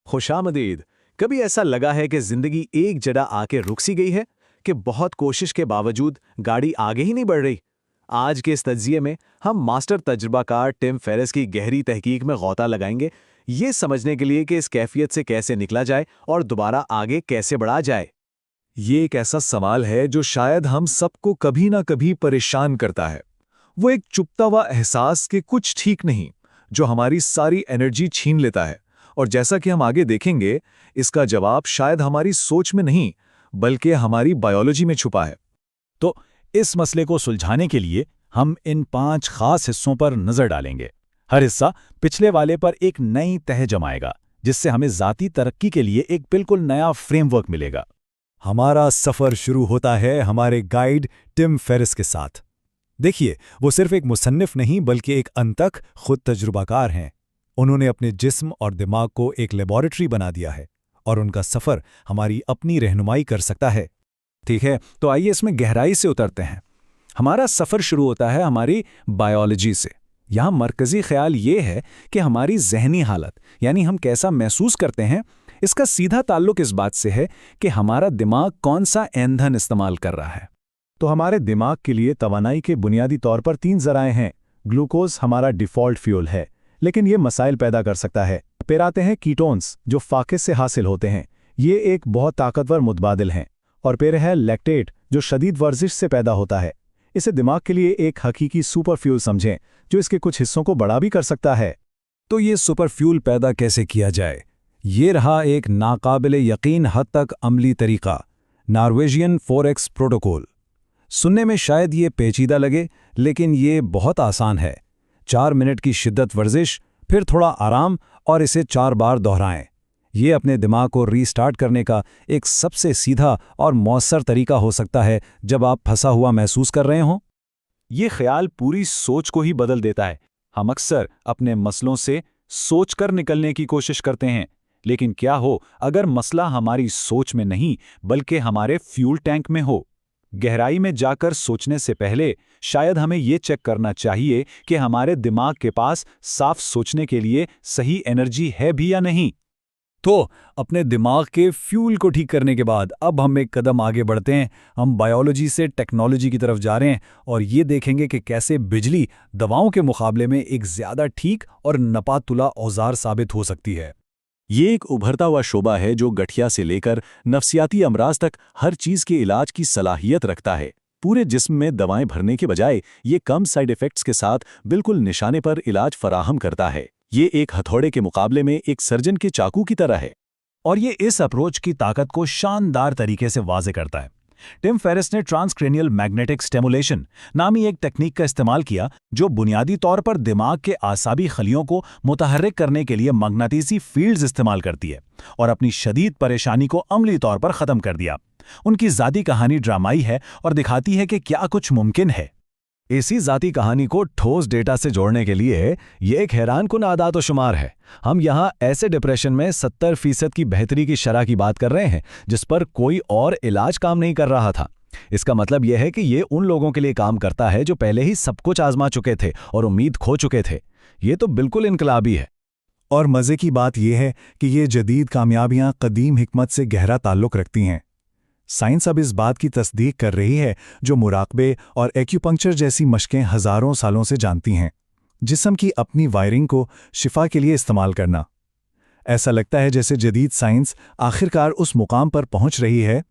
खुशामदीद। कभी ऐसा लगा है कि जिंदगी एक जगह आके रुक सी गई है कि बहुत कोशिश के बावजूद गाड़ी आगे ही नहीं बढ़ रही। आज के इस तज्जिये में हम मास्टर तजुर्बाकार टिम फेरिस की गहरी तहकीक में गौता लगाएंगे, ये समझने के लिए कि इस कैफियत से कैसे निकला जाए और दोबारा आगे कैसे बढ़ा जाए। ये एक ऐसा सवाल है जो शायद हम सबको कभी ना कभी परेशान करता है। वो एक चुपता हुआ एहसास कि कुछ ठीक नहीं, जो हमारी सारी एनर्जी छीन लेता है। और जैसा कि हम आगे देखेंगे, इसका जवाब शायद हमारी सोच में नहीं, बल्कि हमारी बायोलॉजी में छुपा है। तो इस मसले को सुलझाने के लिए हम इन 5 खास हिस्सों पर नजर डालेंगे। हर हिस्सा पिछले वाले पर एक नई तह जमाएगा, जिससे हमें ज़ाती तरक्की के लिए एक बिल्कुल नया फ्रेमवर्क मिलेगा। हमारा सफ़र शुरू होता है हमारे गाइड टिम फेरिस के साथ। देखिए, वो सिर्फ एक मुसन्निफ नहीं बल्कि एक अनतक खुद तजुर्बाकार हैं। उन्होंने अपने जिस्म और दिमाग को एक लेबॉरेटरी बना दिया है और उनका सफ़र हमारी अपनी रहनुमाई कर सकता है। ठीक है, तो आइए इसमें गहराई से उतरते हैं। हमारा सफ़र शुरू होता है हमारी बायोलॉजी से। यहाँ मरकज़ी ख्याल ये है कि हमारी जहनी हालत, यानी हम कैसा महसूस करते हैं, इसका सीधा ताल्लुक इस बात से है कि हमारा दिमाग कौन सा ईंधन इस्तेमाल कर रहा है। तो हमारे दिमाग के लिए तवानाई के बुनियादी तौर पर 3 ज़राए हैं। ग्लूकोज हमारा डिफ़ॉल्ट फ्यूल है, लेकिन ये मसाइल पैदा कर सकता है। फिर आते हैं कीटोन्स, जो फाके से हासिल होते हैं। ये एक बहुत ताकतवर मुतबादिल हैं। और फिर है लैक्टेट, जो शदीद वर्जिश से पैदा होता है। इसे दिमाग के लिए एक हकीकी सुपर फ्यूल समझें, जो इसके कुछ हिस्सों को बड़ा भी कर सकता है। तो ये सुपर फ्यूल पैदा कैसे किया जाए? ये रहा एक नाकाबिले यकीन हद तक अमली तरीका, नॉर्वेजियन 4x प्रोटोकॉल। सुनने में शायद ये पेचीदा लगे, लेकिन ये बहुत आसान है। 4 मिनट की शिद्दत वर्जिश, फिर थोड़ा आराम, और इसे 4 बार दोहराएं। ये अपने दिमाग को रीस्टार्ट करने का एक सबसे सीधा और मौसर तरीका हो सकता है जब आप फंसा हुआ महसूस कर रहे हों। ये ख्याल पूरी सोच को ही बदल देता है। हम अक्सर अपने मसलों से सोचकर निकलने की कोशिश करते हैं, लेकिन क्या हो अगर मसला हमारी सोच में नहीं बल्कि हमारे फ्यूल टैंक में हो? गहराई में जाकर सोचने से पहले शायद हमें ये चेक करना चाहिए कि हमारे दिमाग के पास साफ सोचने के लिए सही एनर्जी है भी या नहीं। तो अपने दिमाग के फ्यूल को ठीक करने के बाद अब हम एक कदम आगे बढ़ते हैं। हम बायोलॉजी से टेक्नोलॉजी की तरफ जा रहे हैं और ये देखेंगे कि कैसे बिजली दवाओं के मुकाबले में एक ज़्यादा ठीक और नपातुला औजार साबित हो सकती है। ये एक उभरता हुआ शोबा है जो गठिया से लेकर नफ्सियाती अमराज तक हर चीज़ के इलाज की सलाहियत रखता है। पूरे जिस्म में दवाएं भरने के बजाय ये कम साइड इफ़ेक्ट्स के साथ बिल्कुल निशाने पर इलाज फराहम करता है। ये एक हथौड़े के मुकाबले में एक सर्जन के चाकू की तरह है। और ये इस अप्रोच की ताकत को शानदार तरीके से वाज़े करता है। टिम फेरिस ने ट्रांसक्रेनियल मैग्नेटिक स्टिमुलेशन नामी एक तकनीक का इस्तेमाल किया, जो बुनियादी तौर पर दिमाग के आसाबी खलियों को मुतहर्रिक करने के लिए मगनातीसी फील्ड्स इस्तेमाल करती है, और अपनी शदीद परेशानी को अमली तौर पर ख़त्म कर दिया। उनकी ज़ाती कहानी ड्रामाई है और दिखाती है कि क्या कुछ मुमकिन है। इसी ज़ाती कहानी को ठोस डेटा से जोड़ने के लिए ये एक हैरानकुन आदात व शुमार है। हम यहाँ ऐसे डिप्रेशन में 70% की बेहतरी की शरह की बात कर रहे हैं जिस पर कोई और इलाज काम नहीं कर रहा था। इसका मतलब यह है कि ये उन लोगों के लिए काम करता है जो पहले ही सब कुछ आजमा चुके थे और उम्मीद खो चुके थे। ये तो बिल्कुल इनकलाबी है। और मज़े की बात यह है कि ये जदीद कामयाबियाँ कदीम हिकमत से गहरा ताल्लुक़ रखती हैं। साइंस अब इस बात की तस्दीक कर रही है जो मुराकबे और एक्यूपंक्चर जैसी मशकें हज़ारों सालों से जानती हैं, जिस्म की अपनी वायरिंग को शिफा के लिए इस्तेमाल करना। ऐसा लगता है जैसे जदीद साइंस आखिरकार उस मुकाम पर पहुंच रही है।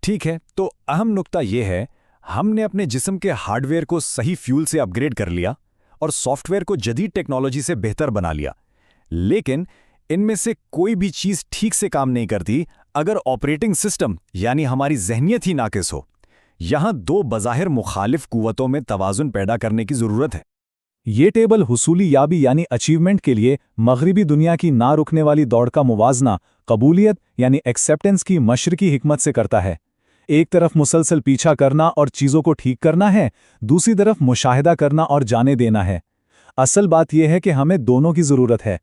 ठीक है, तो अहम नुक्ता ये है, हमने अपने जिस्म के हार्डवेयर को सही फ्यूल से अपग्रेड कर लिया और सॉफ्टवेयर को जदीद टेक्नोलॉजी से बेहतर बना लिया, लेकिन इनमें से कोई भी चीज़ ठीक से काम नहीं करती अगर ऑपरेटिंग सिस्टम यानी हमारी जहनियत ही नाकिस हो। यहाँ 2 बज़ाहिर मुखालिफ कुव्वतों में तवाज़ुन पैदा करने की ज़रूरत है। ये टेबल हुसूली याबी यानी अचीवमेंट के लिए मगरिबी दुनिया की ना रुकने वाली दौड़ का मुवाजना कबूलियत यानी एक्सेप्टेंस की मशरकी हिकमत से करता है। एक तरफ मुसलसल पीछा करना और चीज़ों को ठीक करना है, दूसरी तरफ मुशाहिदा करना और जाने देना है। असल बात यह है कि हमें दोनों की ज़रूरत है।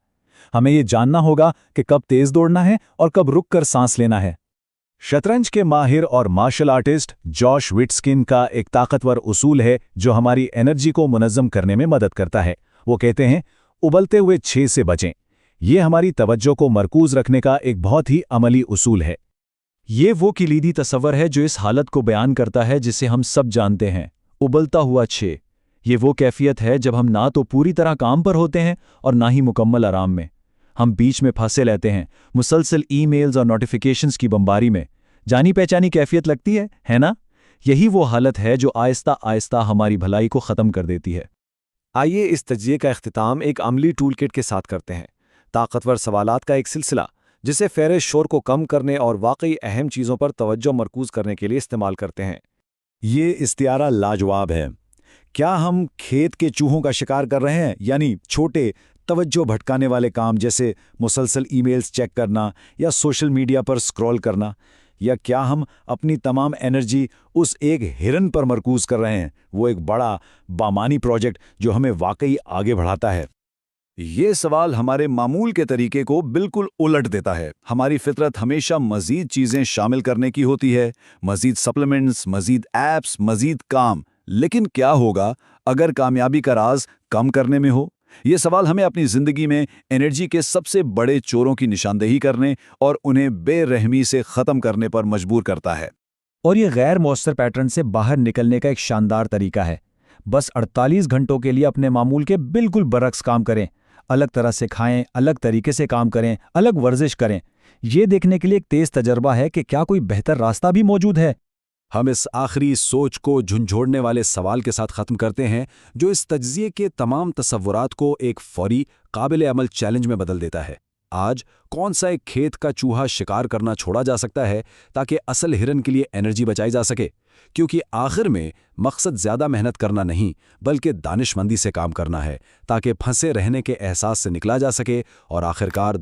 हमें ये जानना होगा कि कब तेज़ दौड़ना है और कब रुक कर सांस लेना है। शतरंज के माहिर और मार्शल आर्टिस्ट जॉश विट्स्किन का एक ताकतवर उसूल है जो हमारी एनर्जी को मुनज़्ज़म करने में मदद करता है। वो कहते हैं, उबलते हुए 6 से बचें। ये हमारी तवज्जो को मरकूज रखने का एक बहुत ही अमली उसूल है। ये वो कलीदी तस्वर है जो इस हालत को बयान करता है जिसे हम सब जानते हैं, उबलता हुआ छे। ये वो कैफियत है जब हम ना तो पूरी तरह काम पर होते हैं और ना ही मुकम्मल आराम में। हम बीच में फंसे रहते हैं, मुसलसल ईमेल्स और नोटिफिकेशंस की बमबारी में। जानी पहचानी कैफियत लगती है ना? यही वो हालत है जो आहिस्ता आहिस्ता हमारी भलाई को ख़त्म कर देती है। आइए इस तज्जिए का इख्तिताम एक अमली टूल किट के साथ करते हैं। ताकतवर सवालात का एक सिलसिला जिसे फ़हरिस्त शोर को कम करने और वाकई अहम चीज़ों पर तवज्जो मरकूज करने के लिए इस्तेमाल करते हैं। ये इस्तियारा लाजवाब है। क्या हम खेत के चूहों का शिकार कर रहे हैं, यानी छोटे तवज्जो भटकाने वाले काम जैसे मुसलसल ईमेल्स चेक करना या सोशल मीडिया पर स्क्रॉल करना, या क्या हम अपनी तमाम एनर्जी उस एक हिरन पर मरकूज कर रहे हैं, वो एक बड़ा बामानी प्रोजेक्ट जो हमें वाकई आगे बढ़ाता है? ये सवाल हमारे मामूल के तरीके को बिल्कुल उलट देता है। हमारी फितरत हमेशा मज़ीद चीज़ें शामिल करने की होती है, मज़ीद सप्लीमेंट्स, मज़ीद ऐप्स, मज़ीद काम। लेकिन क्या होगा अगर कामयाबी का राज कम करने में हो? ये सवाल हमें अपनी ज़िंदगी में एनर्जी के सबसे बड़े चोरों की निशानदेही करने और उन्हें बेरहमी से ख़त्म करने पर मजबूर करता है। और ये गैर मौसर पैटर्न से बाहर निकलने का एक शानदार तरीका है। बस 48 घंटों के लिए अपने मामूल के बिल्कुल बरक्स काम करें, अलग तरह से खाएं, अलग तरीके से काम करें, अलग वर्जिश करें। ये देखने के लिए एक तेज़ तजर्बा है कि क्या कोई बेहतर रास्ता भी मौजूद है। हम इस आखिरी सोच को झुंझोड़ने वाले सवाल के साथ ख़त्म करते हैं जो इस तज्जिए के तमाम तसव्वुरात को एक फौरी काबिल अमल चैलेंज में बदल देता है। आज कौन सा एक खेत का चूहा शिकार करना छोड़ा जा सकता है ताकि असल हिरन के लिए एनर्जी बचाई जा सके? क्योंकि आखिर में मकसद ज़्यादा मेहनत करना नहीं बल्कि दानिशमंदी से काम करना है ताकि फंसे रहने के एहसास से निकला जा सके और आखिरकार